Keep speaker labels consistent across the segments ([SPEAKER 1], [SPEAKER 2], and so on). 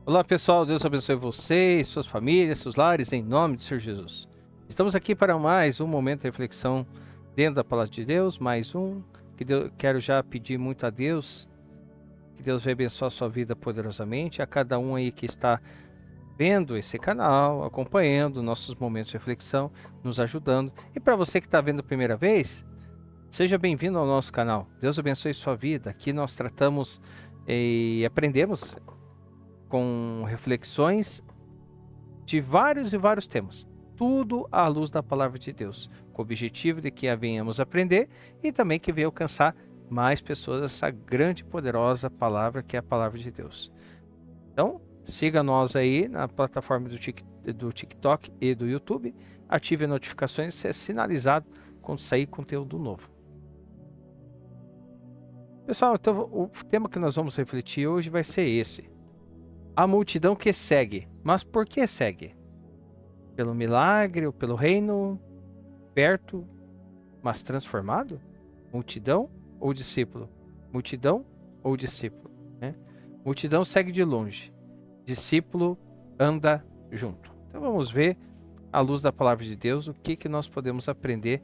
[SPEAKER 1] Olá pessoal, Deus abençoe vocês, suas famílias, seus lares, em nome do Senhor Jesus. Estamos aqui para mais um momento de reflexão dentro da Palavra de Deus, mais um. Quero já pedir muito a Deus, que Deus venha abençoar a sua vida poderosamente, a cada um aí que está vendo esse canal, acompanhando nossos momentos de reflexão, nos ajudando. E para você que está vendo a primeira vez, seja bem-vindo ao nosso canal. Deus abençoe sua vida. Aqui nós tratamos e aprendemos com reflexões de vários e vários temas, tudo à luz da Palavra de Deus, com o objetivo de que a venhamos aprender e também que venha alcançar mais pessoas essa grande e poderosa palavra que é a Palavra de Deus. Então, siga nós aí na plataforma do TikTok e do YouTube, ative as notificações, ser sinalizado quando sair conteúdo novo. Pessoal, então o tema que nós vamos refletir hoje vai ser esse. A multidão que segue. Mas por que segue? Pelo milagre ou pelo reino perto, mas transformado? Multidão ou discípulo? Multidão ou discípulo? Né? Multidão segue de longe. Discípulo anda junto. Então vamos ver, à luz da palavra de Deus, o que nós podemos aprender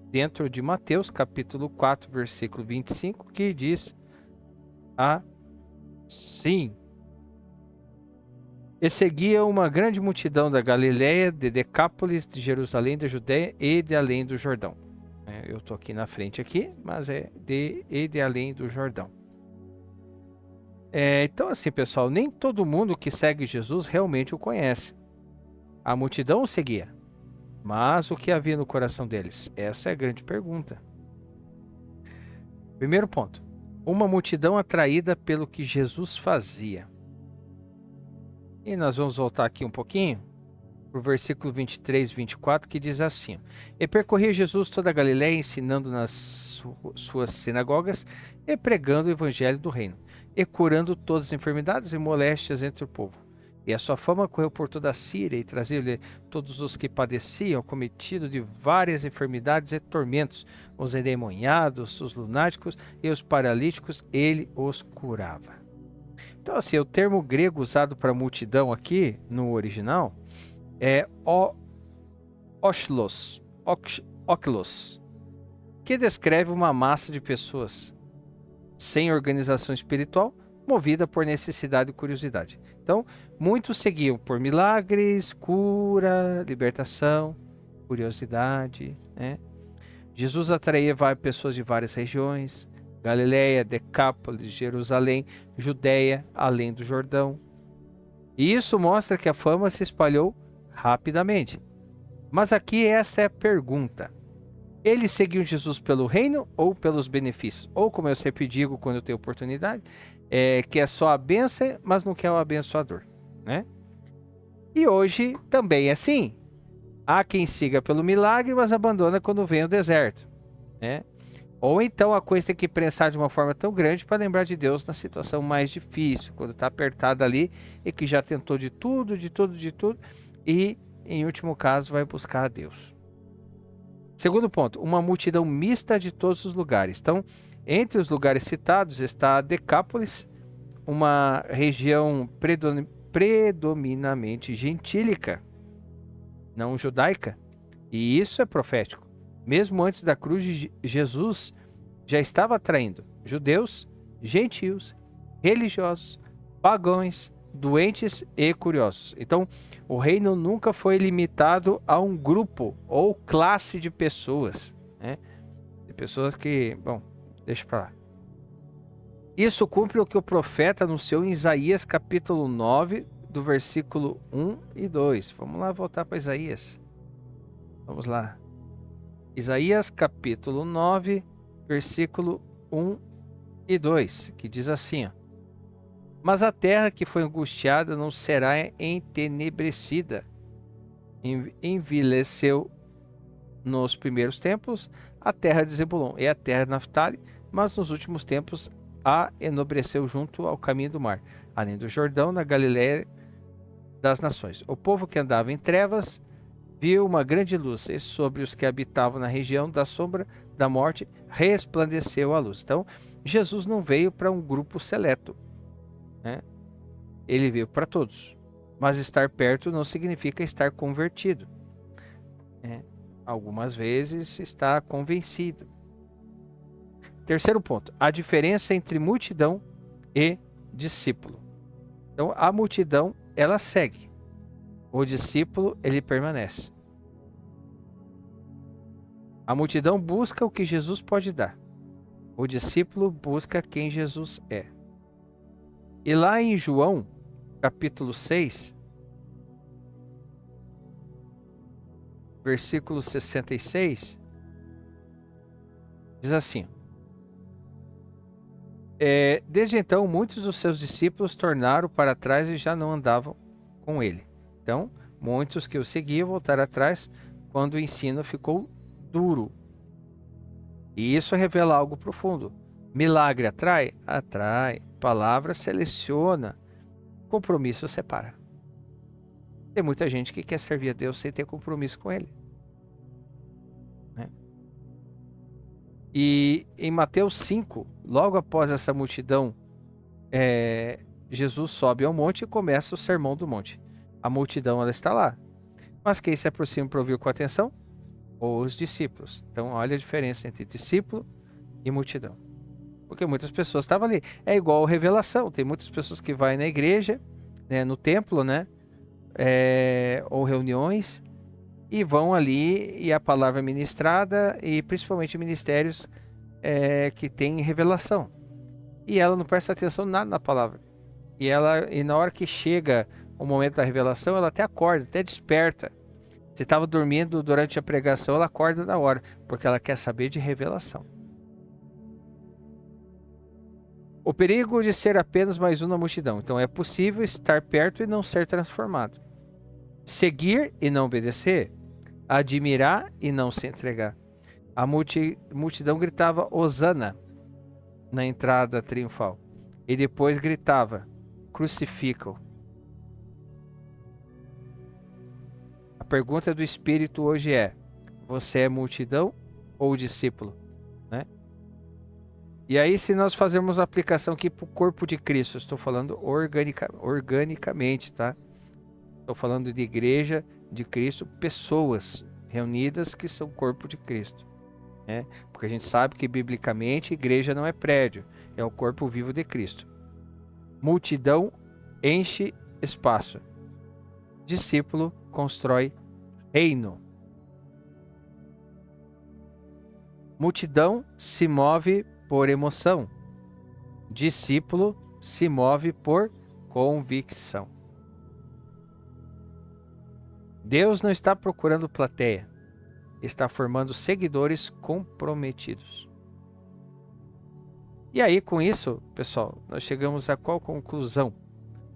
[SPEAKER 1] dentro de Mateus capítulo 4, versículo 25, que diz assim: E seguia uma grande multidão da Galiléia, de Decápolis, de Jerusalém, da Judéia e de além do Jordão. Eu estou aqui na frente aqui, mas é de além do Jordão. Então assim, pessoal, nem todo mundo que segue Jesus realmente o conhece. A multidão o seguia, mas o que havia no coração deles? Essa é a grande pergunta. Primeiro ponto, uma multidão atraída pelo que Jesus fazia. E nós vamos voltar aqui um pouquinho para o versículo 23 e 24, que diz assim: E percorria Jesus toda a Galiléia, ensinando nas suas sinagogas e pregando o evangelho do reino, e curando todas as enfermidades e moléstias entre o povo. E a sua fama correu por toda a Síria, e trazia-lhe todos os que padeciam, cometido de várias enfermidades e tormentos, os endemoniados, os lunáticos e os paralíticos, ele os curava. Então, assim, o termo grego usado para multidão aqui, no original, é ochlos, que descreve uma massa de pessoas sem organização espiritual, movida por necessidade e curiosidade. Então, muitos seguiam por milagres, cura, libertação, curiosidade, né? Jesus atraía pessoas de várias regiões: Galiléia, Decápolis, Jerusalém, Judéia, além do Jordão. E isso mostra que a fama se espalhou rapidamente. Mas aqui essa é a pergunta: eles seguiam Jesus pelo reino ou pelos benefícios? Ou, como eu sempre digo quando eu tenho oportunidade, que é só a bênção, mas não quer o abençoador, né? E hoje também é assim. Há quem siga pelo milagre, mas abandona quando vem o deserto, né? Ou então a coisa tem que prensar de uma forma tão grande para lembrar de Deus na situação mais difícil, quando está apertado ali e que já tentou de tudo, e, em último caso, vai buscar a Deus. Segundo ponto, uma multidão mista de todos os lugares. Então, entre os lugares citados está Decápolis, uma região predominantemente gentílica, não judaica, e isso é profético. Mesmo antes da cruz, Jesus já estava atraindo judeus, gentios, religiosos, pagãos, doentes e curiosos. Então, o reino nunca foi limitado a um grupo ou classe de pessoas, né? De pessoas que, bom, deixa para lá. Isso cumpre o que o profeta anunciou em Isaías capítulo 9, do versículo 1 e 2. Vamos lá voltar para Isaías. Vamos lá. Isaías capítulo 9, versículo 1 e 2, que diz assim: Mas a terra que foi angustiada não será entenebrecida. Envileceu nos primeiros tempos a terra de Zebulon e a terra de Naftali, mas nos últimos tempos a enobreceu junto ao caminho do mar, além do Jordão, na Galiléia das nações. O povo que andava em trevas viu uma grande luz, e sobre os que habitavam na região da sombra da morte resplandeceu a luz. Então, Jesus não veio para um grupo seleto, né? Ele veio para todos. Mas estar perto não significa estar convertido. Algumas vezes está convencido. Terceiro ponto, a diferença entre multidão e discípulo. Então, a multidão, ela segue. O discípulo, ele permanece. A multidão busca o que Jesus pode dar. O discípulo busca quem Jesus é. E lá em João, capítulo 6, versículo 66, diz assim: desde então, muitos dos seus discípulos tornaram para trás e já não andavam com ele. Então, muitos que o seguiam voltaram atrás quando o ensino ficou duro. E isso revela algo profundo. Milagre atrai? Atrai. Palavra seleciona. Compromisso separa. Tem muita gente que quer servir a Deus sem ter compromisso com Ele. E em Mateus 5, logo após essa multidão, Jesus sobe ao monte e começa o sermão do monte. A multidão, ela está lá. Mas quem se aproxima para ouvir com atenção? Os discípulos. Então, olha a diferença entre discípulo e multidão. Porque muitas pessoas estavam ali. É igual a revelação. Tem muitas pessoas que vão na igreja, né, no templo, né, ou reuniões, e vão ali e a palavra é ministrada, e principalmente ministérios que têm revelação. E ela não presta atenção nada na palavra. E na hora que chega o momento da revelação, ela até acorda, até desperta. Se estava dormindo durante a pregação, ela acorda na hora, porque ela quer saber de revelação. O perigo de ser apenas mais um na multidão. Então é possível estar perto e não ser transformado. Seguir e não obedecer. Admirar e não se entregar. A multidão gritava Hosana na entrada triunfal. E depois gritava, crucifica-o. A pergunta do Espírito hoje é: você é multidão ou discípulo? Né? E aí, se nós fazermos a aplicação aqui para o corpo de Cristo, estou falando organicamente, tá? Estou falando de igreja de Cristo, pessoas reunidas que são corpo de Cristo. Né? Porque a gente sabe que, biblicamente, igreja não é prédio, é o corpo vivo de Cristo. Multidão enche espaço. Discípulo constrói reino. Multidão se move por emoção. Discípulo se move por convicção. Deus não está procurando plateia, está formando seguidores comprometidos. E aí, com isso, pessoal, nós chegamos a qual conclusão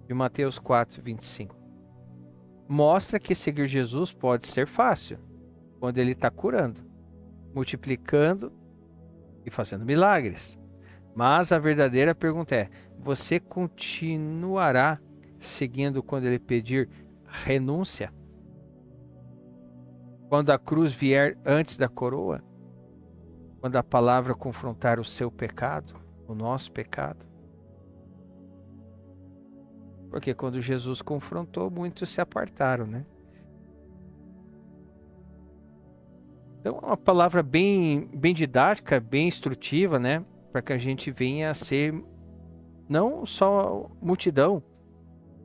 [SPEAKER 1] de Mateus 4, 25? Mostra que seguir Jesus pode ser fácil, quando Ele está curando, multiplicando e fazendo milagres. Mas a verdadeira pergunta é: você continuará seguindo quando Ele pedir renúncia? Quando a cruz vier antes da coroa? Quando a palavra confrontar o seu pecado, o nosso pecado? Porque quando Jesus confrontou, muitos se apartaram, né? Então, é uma palavra bem didática, bem instrutiva, né? Para que a gente venha a ser não só multidão,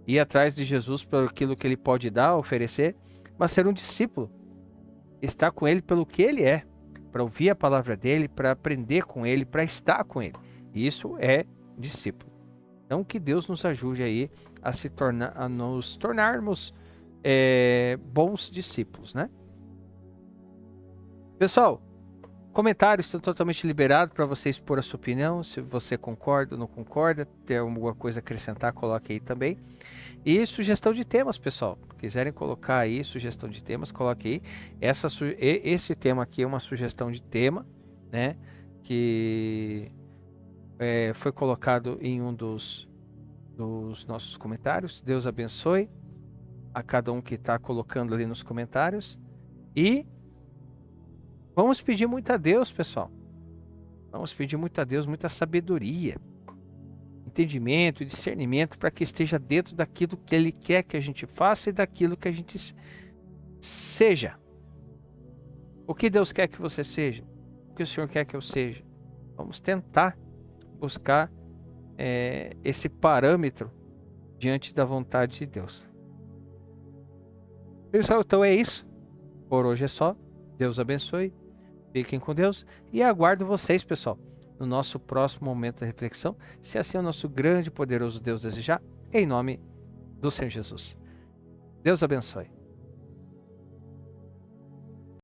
[SPEAKER 1] ir atrás de Jesus por aquilo que Ele pode dar, oferecer, mas ser um discípulo. Estar com Ele pelo que Ele é, para ouvir a palavra dEle, para aprender com Ele, para estar com Ele. Isso é discípulo. Então, que Deus nos ajude aí a nos tornarmos bons discípulos, né? Pessoal, comentários estão totalmente liberados para você expor a sua opinião, se você concorda ou não concorda, tem alguma coisa a acrescentar, coloque aí também. E sugestão de temas, pessoal, quiserem colocar aí sugestão de temas, coloque aí. Esse tema aqui é uma sugestão de tema, né, que foi colocado em um dos nossos comentários. Deus abençoe a cada um que está colocando ali nos comentários. E vamos pedir muito a Deus, pessoal. Vamos pedir muito a Deus, muita sabedoria. entendimento, discernimento para que esteja dentro daquilo que Ele quer que a gente faça e daquilo que a gente seja. O que Deus quer que você seja? O que o Senhor quer que eu seja? Vamos tentar buscar esse parâmetro diante da vontade de Deus. Pessoal, então é isso. Por hoje é só. Deus abençoe. Fiquem com Deus e aguardo vocês, pessoal, no nosso próximo momento de reflexão, se assim o nosso grande e poderoso Deus desejar, em nome do Senhor Jesus. Deus abençoe.